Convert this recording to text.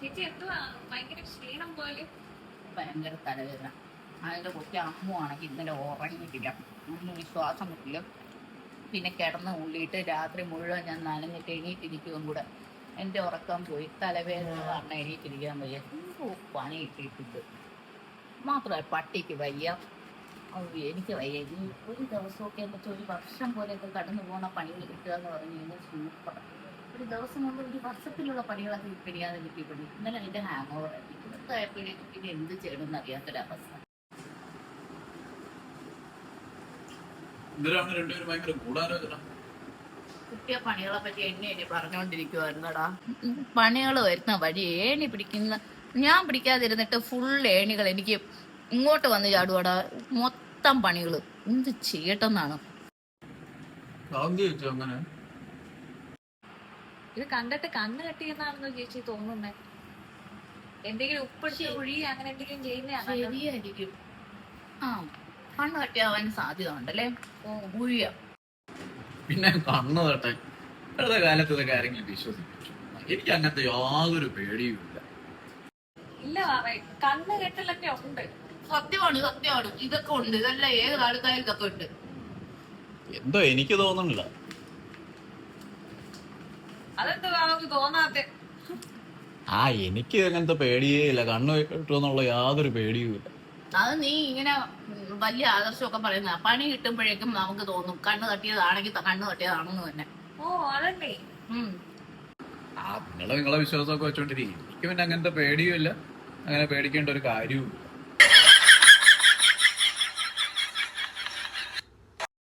ചേച്ചി എന്തുവാ ഭയങ്കര ക്ഷീണം പോലെ? ഭയങ്കര തലവേദന. അതിൻ്റെ കുട്ടി അമ്മുവാണെങ്കിൽ ഇന്നലെ ഉറങ്ങിയിട്ടില്ല. ഒന്നും വിശ്വാസം കിട്ടില്ല. പിന്നെ കിടന്ന് ഉള്ളിയിട്ട് രാത്രി മുഴുവൻ ഞാൻ നനഞ്ഞിട്ട് എണീറ്റിരിക്കുകയും കൂടെ. എൻ്റെ ഉറക്കം പോയി. തലവേദന കാരണം എണീറ്റിരിക്കാൻ വയ്യ. എന്തോ പണി ഇട്ടിട്ടുണ്ട്. മാത്രമല്ല പട്ടിക്ക് വയ്യ, എനിക്ക് വയ്യ. ഈ ഒരു ദിവസമൊക്കെ എന്താ വെച്ചാൽ ഒരു വർഷം പോലെയൊക്കെ കടന്നു പോകുന്ന പണികൾ കിട്ടുക എന്ന് പറഞ്ഞു കഴിഞ്ഞാൽ സൂപ്പർ. ഒരു ദിവസം കൊണ്ട് ഒരു വർഷത്തിലുള്ള പണികളൊക്കെ പിടിയാതെ കിട്ടിയിട്ടുണ്ട്. ഇന്നലെ അതിൻ്റെ ഹാങ് ഓവർ ആയപ്പോഴേക്കും പിന്നെ എന്ത് ചെയ്യണമെന്ന് അറിയാത്തൊരവസ്ഥ. കിട്ടിയ പണികളെ പറ്റി എണ്ണി പറഞ്ഞുകൊണ്ടിരിക്കുവായിരുന്നടാ. പണികൾ വരുന്ന വഴി ഏണി പിടിക്കുന്ന ഞാൻ പിടിക്കാതിരുന്നിട്ട് ഫുൾ ഏണികൾ എനിക്ക് ഇങ്ങോട്ട് വന്ന് ചാടുവാടാ. മൊത്തം പണികള് എന്ത് ചെയ്യട്ടെന്നാണ്. ഇത് കണ്ടിട്ട് കണ്ണ് കെട്ടിയെന്നാണെന്നോ ചേച്ചി തോന്നുന്നേ? എന്തെങ്കിലും ഉപ്പിട്ട് ഒഴി അങ്ങനെ എന്തെങ്കിലും ചെയ്യുന്നതാണ്. ശരിയായിരിക്കും. ആ, കണ്ണ് കെട്ടിയാവാൻ സാധ്യത ഉണ്ടല്ലേ. ഊഴിയ പിന്നെ കണ്ണ് തട്ടെ ഇപ്പോഴത്തെ കാലത്ത് ഇതൊക്കെ ആരെങ്കിലും വിശ്വസിക്കും? എനിക്ക് അങ്ങനത്തെ യാതൊരു പേടിയും ഇല്ല. ഇല്ല വാവേ, കണ്ണ് കെട്ടലൊക്കെ ഉണ്ട്. സത്യമാണ് സത്യമാണ്. ഇതൊക്കെ ഉണ്ട്. ഇതല്ല ഏത് കാലത്തായാലും ഇതൊക്കെ ഉണ്ട്. എന്തോ എനിക്ക് തോന്നുന്നില്ല. അതെന്ത് വാവക്ക് തോന്നാത്തെ? എനിക്ക് അങ്ങനത്തെ പേടിയേ ഇല്ല. കണ്ണ് കിട്ടുമെന്നുള്ള യാതൊരു പേടിയും ഇല്ല. അത് നീ ഇങ്ങനെ വലിയ ആദർശമൊക്കെ പറയുന്ന പണി കിട്ടുമ്പോഴേക്കും നമുക്ക് തോന്നും കണ്ണ് തട്ടിയതാണെങ്കിൽ കണ്ണ് തട്ടിയതാണെന്ന് തന്നെ. ഓ അതല്ലേ. നിങ്ങളെ വിശ്വാസമൊക്കെ വെച്ചോണ്ടിരിക്കും. എനിക്ക് പിന്നെ അങ്ങനത്തെ പേടിയും ഇല്ല, അങ്ങനെ പേടിക്കേണ്ട ഒരു കാര്യവും ഇല്ല.